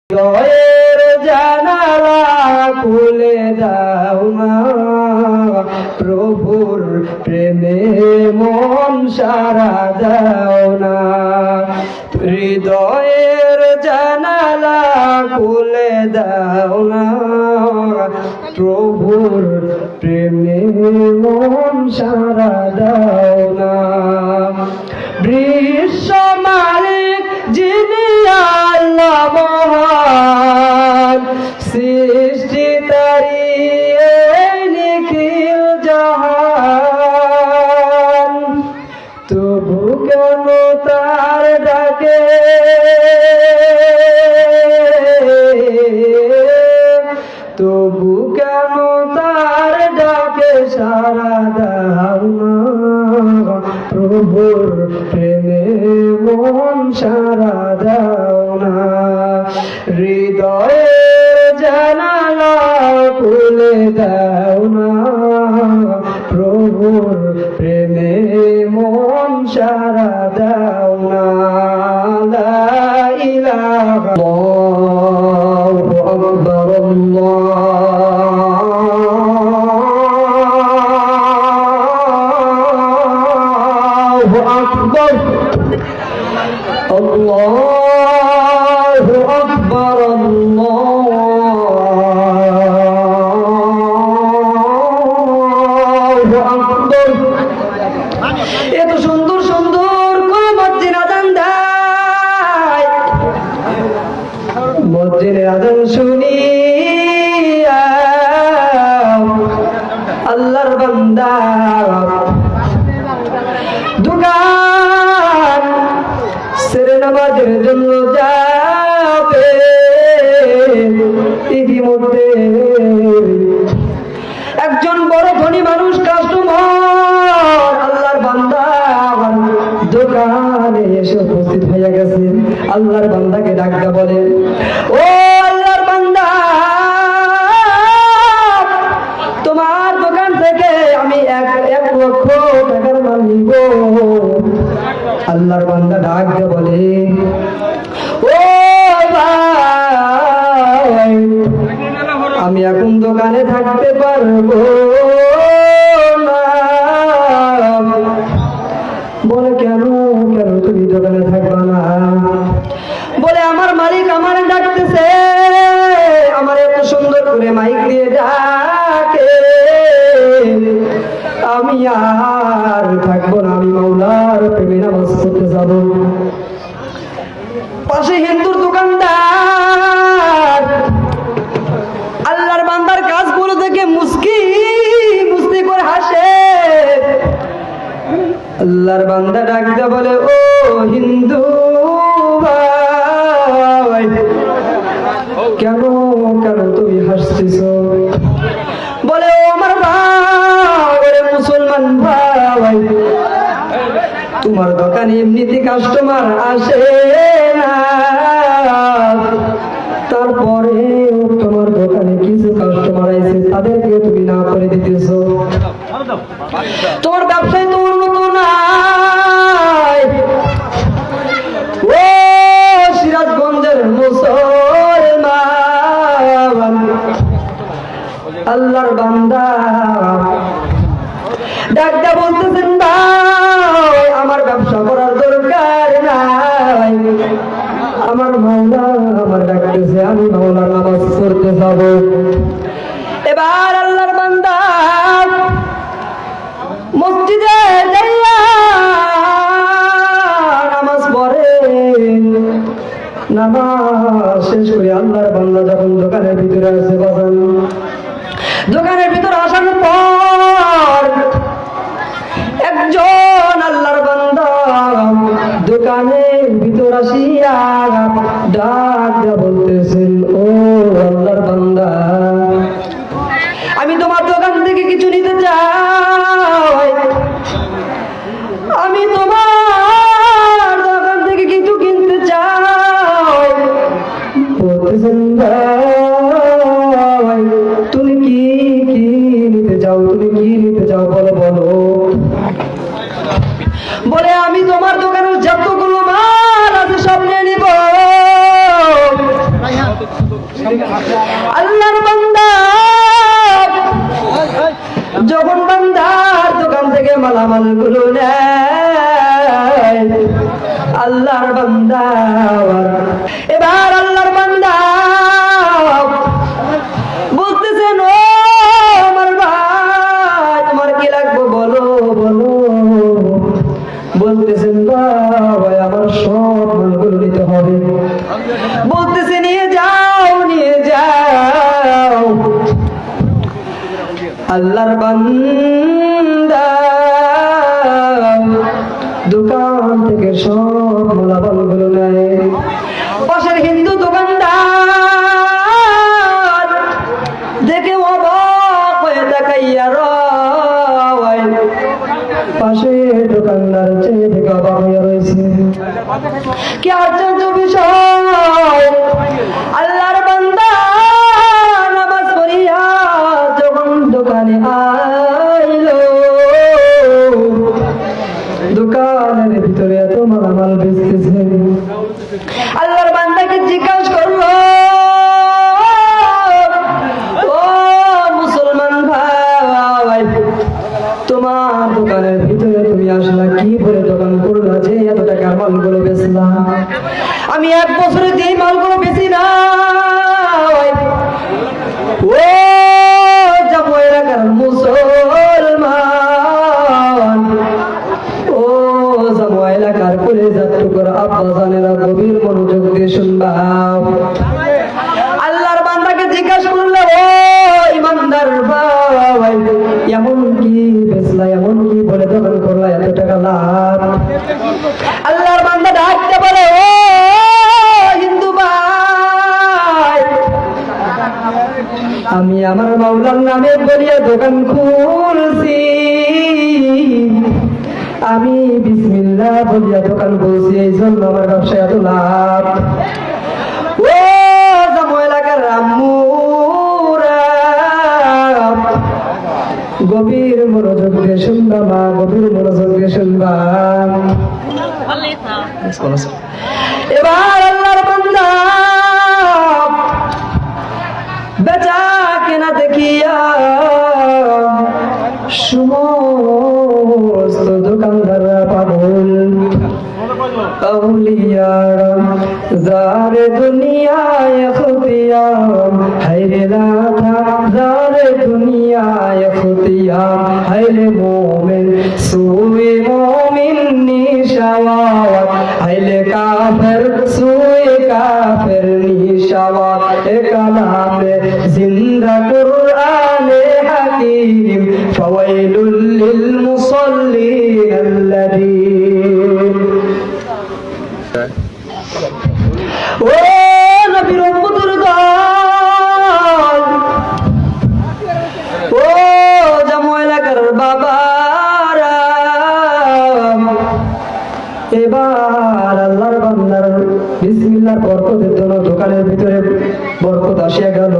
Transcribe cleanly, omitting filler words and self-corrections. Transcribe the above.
হৃদয়ের জানালা খুলে দাও না, প্রভুর প্রেমে মন সারা দাও না। হৃদয়ের জানালা খুলে দাও না, প্রভুর প্রেমে মন সারা দাও না। বিশ্ব মালিক যিনি আল্লাহ মহান, সৃষ্টি তারি নিখিল জাহান, তবু কেন তার ডাকে, তবু কেন তার ডাকে সারা দাও না, প্রভুর প্রেমে মন সারা দাও না। হৃদয়ের জানালা খুলে দাও না, প্রভুর প্রেমে মন সারা দাও না। লা ইলাহা ইল্লাল্লাহু আকবার, আল্লাহু আকবার, আল্লাহু আকবার, আল্লাহু আকবার। এত সুন্দর সুন্দর কোন মসজিদ আজান দেয়, মসজিদের আজান শুনিয়া আল্লাহর বান্দা দোকান সেরে নামাজের জন্য যাবে। ইতিমধ্যে একজন বড় ধনী মানুষ কাস্টমার আল্লাহর বান্দা দোকানে এসে উপস্থিত হয়ে গেছে। আল্লাহর বান্দাকে ডাকতে বলে, ও আল্লাহর বান্দা, তোমার দোকান থেকে আমি 1 লক্ষ টাকার মাল নিব। আল্লাহর বান্দা ডাকতে বলে, ও ভাই, আমি এখন দোকানে থাকতে পারবো না। বলে, কেন কেন তুমি দোকানে থাকবা না? বলে, আমার মালিক আমার ডাকতেছে, আমার এত সুন্দর করে মাইক দিয়ে ডাকে, আমি আর থাকবো না, আমি মাওলার প্রেমে নামাজ পড়তে যাব। পাশে হিন্দুর দোকানদার আল্লাহর বান্দার কাজগুলো দেখে মুস্কি মুস্কি করে হাসে। আল্লাহর বান্দা ডাকতে বলে, ও হিন্দু ভাই, কেন কেন তুমি হাসতেছ? বলে, ও আমার ভাই, মুসলমান ভাই, তোমার দোকানে এমনিতে কাস্টমার আসে না, তারপরে তোমার দোকানে কিছু কাস্টমার আছে, তাদেরকে তুমি না করে দিতেছ। তোমার ব্যবসায় তো উন্নত নাই। ও সিরাজগঞ্জের মুসলমান, আল্লাহর বান্দা ডাকটা বলতেছেন, ভাই, আমার ব্যবসা করার দরকার নাই, আমার মাওলা আমার ডাকতেছে, আমি মাওলার নামাজ পড়তে যাব। এবার আল্লাহর বান্দা মসজিদে যাইয়া নামাজ পড়ে। নামাজ শেষ করে আল্লাহর বান্দা যখন দোকানের ভিতরে আসে, বাজান, দোকানের ভিতরে আসার পর একজন আল্লাহর বান্দা দোকানের ভিতর আসিয়া ডাক দিয়া বলতেছেন, ও আল্লাহর বান্দা, আমি তোমার দোকান থেকে কিছু নিতে চাই, আমি তোমার দোকান থেকে কিছু কিনতে চাই। বলতেছেন, ভাই, তুমি কি কি নিতে চাও, তুমি কি নিতে চাও, বলো বলো। বলে, আমি তোমার দোকানের যতগুলো মাল আছে সব নিয়ে নিব। আল্লাহর বান্দা যখন বান্দার দোকান থেকে মালামাল গুলো নেয়, আল্লাহর বান্দা এবার আল্লাহর বান্দা বলতেছেন, ও আমার ভাই তোমার কি লাগবে বলো বলো। বলতেছেন ভাই আমার সব মালগুলো নিতে হবে। বলতেছে নিয়ে যাও নিয়ে যাও। আল্লাহর বান্দা দোকান থেকে সব মালামালগুলো নেয়। পাশের হিন্দু দোকানদার দেখে অবাক হয়ে তাকাইয়া রয়। পাশের দোকানদার চেয়ে থেকে অবাক হয়ে রয়েছে। কি আশ্চর্য বিষয়, আল্লাহর বান্দা নামাজ পড়িয়া যখন দোকানে আইলো, দোকানের ভিতরে এত মালামাল বেচতেছে। আল্লাহর বান্দাকে জিজ্ঞাসা করলো, ও মুসলমান ভাই তোমার দোকানের ভিতরে তুমি আসলা কি বলে দোকান করলা যে এত টাকার মালগুলো বেচলা? আমি 1 বছরে যে মালগুলো বেচি না। ও যাবো এলাকার মুসলমান, ও যাবো এলাকার কলেজার টুকরা আব্বা জানেরা গভীর মনোযোগ দিয়ে শুনবা। আল্লাহর বান্দাকে জিজ্ঞাসা করলো, ও ইমানদার ভাই এমন কি বেচলা, এমন কি বলে দোকান করলা এত টাকা লাভ? আল্লাহর বান্দা ডাকতে বলে, ও হিন্দু ভাই আমি আমার মাওলার নামে বলিয়া দোকান খুলছি। আমি বিসমিল্লাহ বলিয়া দোকান খুলছি, এই জন্য আমার ব্যবসায় এত লাভ। ও জামু এলাকার রামুরা গভীর মনোযোগ দিয়ে শুনবা, মা গভীর মনোযোগ দিয়ে শুনবা। এবার আল্লাহর বান্দা বেচা কেনা দেখিয়া সমস্ত দোকানদাররা পাগল। আউলিয়ারা জারে দুনিয়ায় খুতিয়াম হায়রে লাথা, জারে দুনিয়ায় খুতিয়াম হায়রে মোমেন সুয়ে মোমিন নিশাওয়াত, হায়রে কাফের সুয়ে কাফের নিশাওয়াত। এ কালামে জিন্দা কুরআনে হাকিম ফাওয়াইলুল লিল মুসাল্লিন আল্লাযীন। ও নবীর উম্মতের দল, ও জামু এলাকার বাবারা, এবার আল্লাহর বান্দার বিসমিল্লাহর বরকতের জন্য দোকানের ভিতরে বরকত আসিয়া গেল।